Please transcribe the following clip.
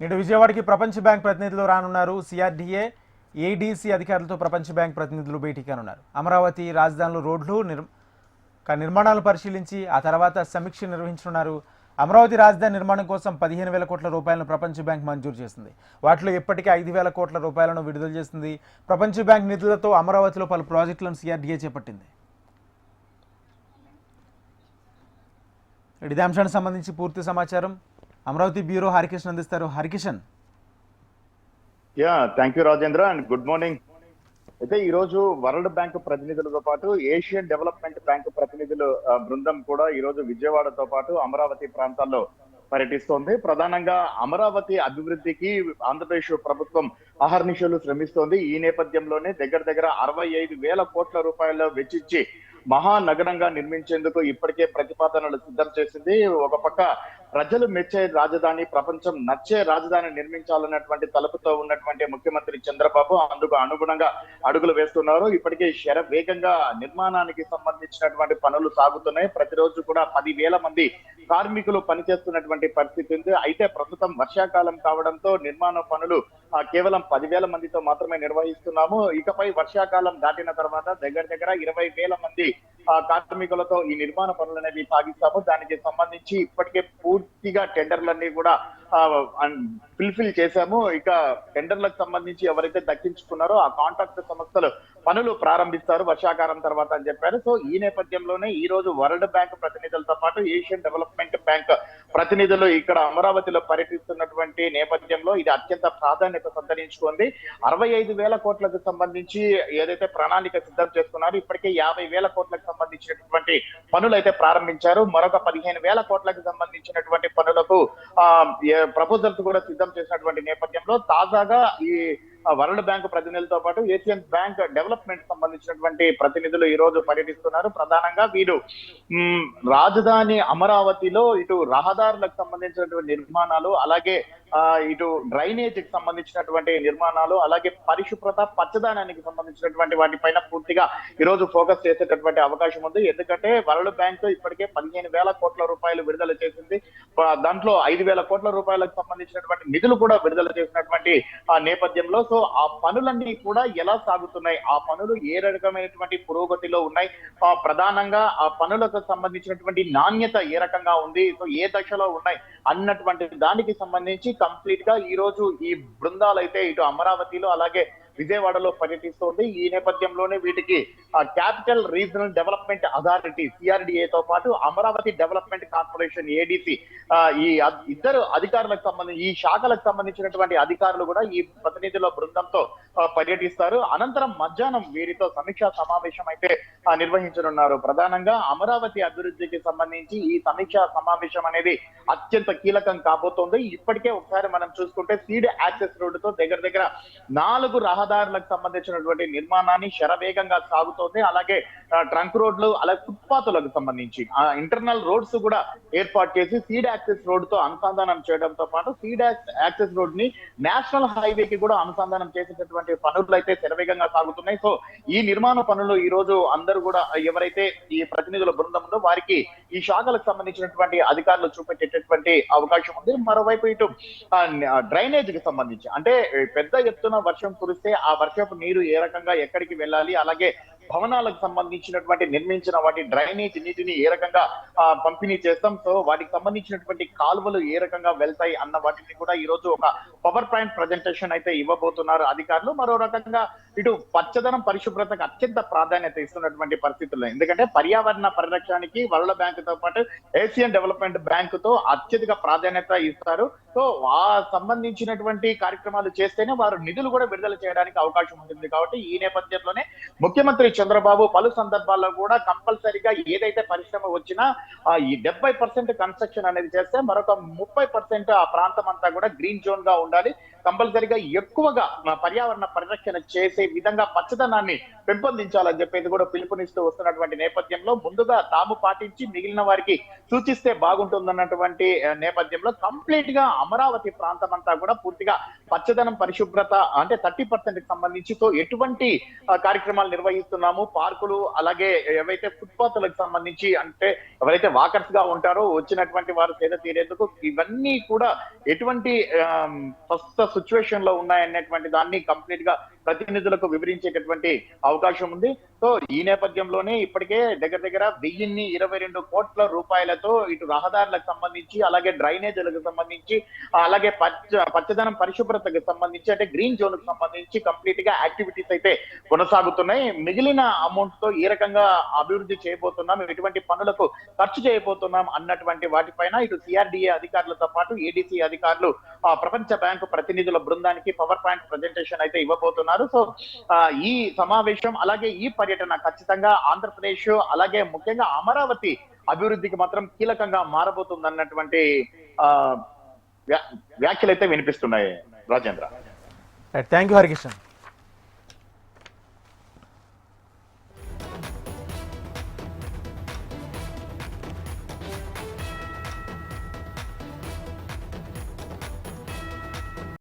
నేడు విజయవాడకి ప్రపంచ బ్యాంక్ ప్రతినిధులు రానున్నారు. సిఆర్డీఏ, ఏడీసీ అధికారులతో ప్రపంచ బ్యాంక్ ప్రతినిధులు భేటీ కానున్నారు. అమరావతి రాజధానిలో రోడ్లు నిర్మాణాలను పరిశీలించి ఆ తర్వాత సమీక్ష నిర్వహించనున్నారు. అమరావతి రాజధాని నిర్మాణం కోసం 15,000 కోట్ల రూపాయలను ప్రపంచ బ్యాంక్ మంజూరు చేసింది. వాటిలో ఇప్పటికే 5,000 కోట్ల రూపాయలను విడుదల చేసింది. ప్రపంచ బ్యాంక్ నిధులతో అమరావతిలో పలు ప్రాజెక్టులను సిఆర్డీఏ చేపట్టింది. ఇదే అంశానికి సంబంధించి పూర్తి సమాచారం అమరావతి బ్యూరో హరికిషన్ అందిస్తారు. Harikishan. Thank you Rajendra and good morning. అయితే ఈ రోజు వరల్డ్ బ్యాంక్ ప్రతినిధులతో పాటు ఏషియన్ డెవలప్మెంట్ బ్యాంక్ ప్రతినిధుల బృందం కూడా ఈ రోజు విజయవాడతో పాటు అమరావతి ప్రాంతాల్లో పర్యటిస్తోంది. ప్రధానంగా అమరావతి అభివృద్ధికి ఆంధ్రప్రదేశ్ ప్రభుత్వం అహర్నిశలు శ్రమిస్తోంది. ఈ నేపథ్యంలోనే దగ్గర 65,000 కోట్ల రూపాయలు వెచ్చించి మహానగరంగా నిర్మించేందుకు ఇప్పటికే ప్రతిపాదనలు సిద్ధం చేసింది. ఒక పక్క ప్రజలు మెచ్చే రాజధాని, ప్రపంచం నచ్చే రాజధాని నిర్మించాలన్నటువంటి తలుపుతో ఉన్నటువంటి ముఖ్యమంత్రి చంద్రబాబు అందుకు అనుగుణంగా అడుగులు వేస్తున్నారు. ఇప్పటికే వేగంగా నిర్మాణానికి సంబంధించినటువంటి పనులు సాగుతున్నాయి. ప్రతిరోజు కూడా 10,000 మంది కార్మికులు పనిచేస్తున్నటువంటి పరిస్థితి ఉంది. అయితే ప్రస్తుతం వర్షాకాలం కావడంతో నిర్మాణ పనులు కేవలం 10,000 మందితో మాత్రమే నిర్వహిస్తున్నాము. ఇకపై వర్షాకాలం దాటిన తర్వాత దగ్గర 20,000 మంది కార్మికులతో ఈ నిర్మాణ పనులు అనేవి సాగిస్తాము. దానికి సంబంధించి ఇప్పటికే పూర్తిగా టెండర్లన్నీ కూడా ఫుల్ఫిల్ చేశాము. ఇక టెండర్లకు సంబంధించి ఎవరైతే దక్కించుకున్నారో ఆ కాంట్రాక్ట్ సంస్థలు పనులు ప్రారంభిస్తారు వర్షాకాలం తర్వాత అని చెప్పారు. సో ఈ నేపథ్యంలోనే ఈ రోజు వరల్డ్ బ్యాంక్ ప్రతినిధులతో పాటు ఏషియన్ డెవలప్మెంట్ బ్యాంక్ ప్రతినిధులు ఇక్కడ అమరావతిలో పర్యటిస్తున్నటువంటి నేపథ్యంలో ఇది అత్యంత ప్రాధాన్యత సంతరించుకుంది. 65,000 కోట్లకు సంబంధించి ఏదైతే ప్రణాళిక సిద్ధం చేసుకున్నారో ఇప్పటికే 50,000 కోట్లకు సంబంధించినటువంటి పనులు అయితే ప్రారంభించారు. మరొక 15,000 కోట్లకు సంబంధించినటువంటి పనులకు ప్రపోజల్స్ కూడా సిద్ధం చేసినటువంటి నేపథ్యంలో తాజాగా ఈ వరల్డ్ బ్యాంక్ ప్రతినిధులతో పాటు ఏషియన్ బ్యాంక్ డెవలప్మెంట్ సంబంధించినటువంటి ప్రతినిధులు ఈ రోజు పర్యటిస్తున్నారు. ప్రధానంగా వీరు రాజధాని అమరావతిలో ఇటు రహదారులకు సంబంధించినటువంటి నిర్మాణాలు, అలాగే ఇటు డ్రైనేజ్ కి సంబంధించినటువంటి నిర్మాణాలు, అలాగే పరిశుభ్రత, పచ్చదనానికి సంబంధించినటువంటి వాటిపైన పూర్తిగా ఈ రోజు ఫోకస్ చేసేటటువంటి అవకాశం ఉంది. ఎందుకంటే వరల్డ్ బ్యాంక్ ఇప్పటికే 15,000 కోట్ల రూపాయలు విడుదల చేసింది. దాంట్లో 5,000 కోట్ల రూపాయలకు సంబంధించినటువంటి నిధులు కూడా విడుదల చేసినటువంటి నేపథ్యంలో సో ఆ పనులన్నీ కూడా ఎలా సాగుతున్నాయి, ఆ పనులు ఏ రకమైనటువంటి పురోగతిలో ఉన్నాయి, ప్రధానంగా ఆ పనులకు సంబంధించినటువంటి నాణ్యత ఏ రకంగా ఉంది, సో ఏ దశలో ఉన్నాయి అన్నటువంటి దానికి సంబంధించి కంప్లీట్ గా ఈ రోజు ఈ బృందాలు అయితే ఇటు అమరావతిలో అలాగే విజయవాడలో పర్యటిస్తోంది. ఈ నేపథ్యంలోనే వీటికి క్యాపిటల్ రీజనల్ డెవలప్మెంట్ అథారిటీ సిఆర్డీఏతో పాటు అమరావతి డెవలప్మెంట్ కార్పొరేషన్ ఏడీసీ ఈ ఇద్దరు అధికారులకు సంబంధించి ఈ శాఖలకు సంబంధించినటువంటి అధికారులు కూడా ఈ ప్రతినిధుల బృందంతో పర్యటిస్తారు. అనంతరం మధ్యాహ్నం వీరితో సమీక్షా సమావేశం అయితే నిర్వహించనున్నారు. ప్రధానంగా అమరావతి అభివృద్ధికి సంబంధించి ఈ సమీక్షా సమావేశం అనేది అత్యంత కీలకం కాబోతోంది. ఇప్పటికే ఒకసారి మనం చూసుకుంటే సీడ్ యాక్సెస్ రోడ్డుతో దగ్గర 4 రహదారులకు సంబంధించినటువంటి నిర్మాణాన్ని శరవేగంగా సాగుతోంది. అలాగే ట్రంక్ రోడ్లు, అలాగే ఫుట్పాత్లకు సంబంధించి ఇంటర్నల్ రోడ్స్ కూడా ఏర్పాటు చేసి సీడ్ యాక్సెస్ రోడ్ తో అనుసంధానం చేయడంతో పాటు సీడ్ యాక్సెస్ రోడ్ ని నేషనల్ హైవేకి కూడా అనుసంధానం చేసేటటువంటి పనులు అయితే శరవేగంగా సాగుతున్నాయి. సో ఈ నిర్మాణ పనులు ఈ రోజు అందరూ కూడా ఎవరైతే ఈ ప్రతినిధుల బృందం ఉందో వారికి ఈ శాఖలకు సంబంధించినటువంటి అధికారులు చూపెట్టేటటువంటి అవకాశం ఉంది. మరోవైపు ఇటు డ్రైనేజ్ కి సంబంధించి అంటే పెద్ద ఎత్తున వర్షం కురిస్తే ఆ వర్షపు నీరు ఏ రకంగా ఎక్కడికి వెళ్ళాలి, అలాగే భవనాలకు సంబంధించినటువంటి నిర్మించిన వాటి డ్రైనేజ్ నీటిని ఏ రకంగా పంపిణీ చేస్తాం, సో వాటికి సంబంధించినటువంటి కాలువలు ఏ రకంగా వెళ్తాయి అన్న వాటిని కూడా ఈ రోజు ఒక పవర్ పాయింట్ ప్రజెంటేషన్ అయితే ఇవ్వబోతున్నారు అధికారులు. మరో రకంగా ఇటు పచ్చదనం, పరిశుభ్రతకు అత్యంత ప్రాధాన్యత ఇస్తున్నటువంటి పరిస్థితుల్లో ఎందుకంటే పర్యావరణ పరిరక్షణకి వరల్డ్ బ్యాంక్ తో పాటు ఏషియన్ డెవలప్మెంట్ బ్యాంక్ తో అత్యధిక ప్రాధాన్యత ఇస్తారు. సో ఆ సంబంధించినటువంటి కార్యక్రమాలు చేస్తేనే వారు నిధులు కూడా విడుదల చేయడానికి అవకాశం ఉంటుంది. కాబట్టి ఈ నేపథ్యంలోనే ముఖ్యమంత్రి చంద్రబాబు పలు సందర్భాల్లో కూడా కంపల్సరీగా ఏదైతే పరిశ్రమ వచ్చినా ఈ 70% కన్స్ట్రక్షన్ అనేది చేస్తే మరొక 30% ఆ ప్రాంతం అంతా కూడా గ్రీన్ జోన్ గా ఉండాలి. కంపల్సరీగా ఎక్కువగా పర్యావరణ పరిరక్షణ చేసే విధంగా పచ్చదనాన్ని పెంపొందించాలని చెప్పేసి కూడా పిలుపునిస్తూ వస్తున్నటువంటి నేపథ్యంలో ముందుగా తాము పాటించి మిగిలిన వారికి సూచిస్తే బాగుంటుందన్నటువంటి నేపథ్యంలో కంప్లీట్ గా అమరావతి ప్రాంతం అంతా కూడా పూర్తిగా పచ్చదనం పరిశుభ్రత అంటే 30% కి సంబంధించి ఎటువంటి కార్యక్రమాలు నిర్వహిస్తున్నాము, పార్కులు అలాగే ఏవైతే ఫుట్పాత్లకు సంబంధించి అంటే ఎవరైతే వాకర్స్ గా ఉంటారో వచ్చినటువంటి వారు సేద తీరేందుకు ఇవన్నీ కూడా ఎటువంటి ప్రస్తుత సిచ్యువేషన్ లో ఉన్నాయనేటువంటి దాన్ని కంప్లీట్ గా ప్రతినిధులకు వివరించేటటువంటి అవకాశం ఉంది. సో ఈ నేపథ్యంలోనే ఇప్పటికే దగ్గర 1022 కోట్ల రూపాయలతో ఇటు రహదారులకు సంబంధించి అలాగే డ్రైనేజీలకు సంబంధించి అలాగే పచ్చదనం పరిశుభ్రతకు సంబంధించి అంటే గ్రీన్ జోన్ కు సంబంధించి కంప్లీట్ గా యాక్టివిటీస్ అయితే కొనసాగుతున్నాయి. మిగిలిన అమౌంట్ తో ఏ రకంగా అభివృద్ధి చేయబోతున్నాం, ఎటువంటి పనులకు ఖర్చు చేయబోతున్నాం అన్నటువంటి వాటిపైన ఇటు సిఆర్డిఏ అధికారులతో పాటు ఏడీసీ అధికారులు ప్రపంచ బ్యాంకు ప్రతినిధుల బృందానికి పవర్ పాయింట్ ప్రజెంటేషన్ అయితే ఇవ్వబోతున్నారు. సో ఈ సమావేశం అలాగే ఈ పర్యటన ఖచ్చితంగా ఆంధ్రప్రదేశ్ అలాగే ముఖ్యంగా అమరావతి అభివృద్ధికి మాత్రం కీలకంగా మారబోతుంది అన్నటువంటి వ్యాఖ్యలు అయితే వినిపిస్తున్నాయి రాజేంద్ర. Thank you Harikrishna.